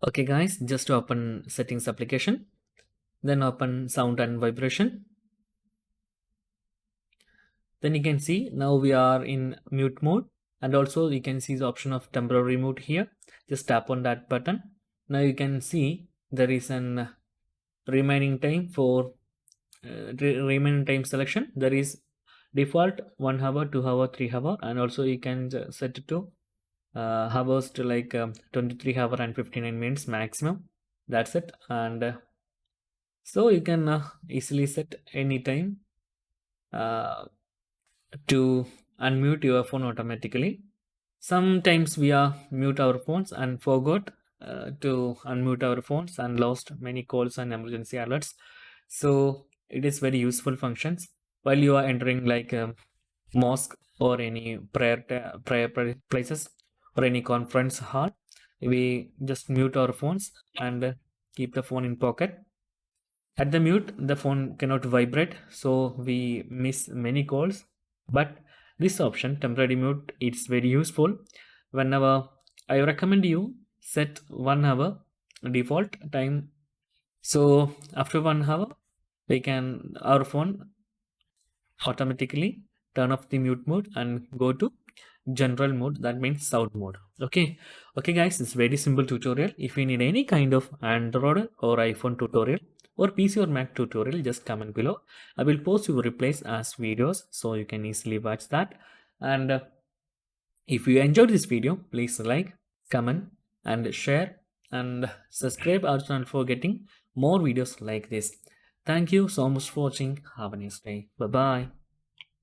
Okay guys, just open settings application, then open sound and vibration. Then you can see now we are in mute mode, and also you can see the option of temporary mute here. Just tap on that button. Now you can see there is an remaining time for remaining time selection. There is default 1 hour, 2 hour, 3 hour, and also you can set it to hours to like 23 hour and 59 minutes maximum. That's it. And so you can easily set any time uh, to unmute your phone automatically. Sometimes we mute our phones and forgot to unmute our phones and lost many calls and emergency alerts. So it is very useful functions while you are entering like a mosque or any prayer places or any conference hall. We just mute our phones and keep the phone in pocket. At the mute, the phone cannot vibrate, so we miss many calls. But this option, temporary mute, it's very useful. Whenever I recommend you set 1 hour default time. So after 1 hour, we can our phone automatically turn off the mute mode and go to general mode, that means sound mode. Okay guys, it's very simple tutorial. If you need any kind of Android or iPhone tutorial or PC or Mac tutorial, just comment below. I will post your replies as videos so you can easily watch that. And if you enjoyed this video, please like, comment and share and subscribe our channel for getting more videos like this. Thank you so much for watching. Have a nice day. Bye bye.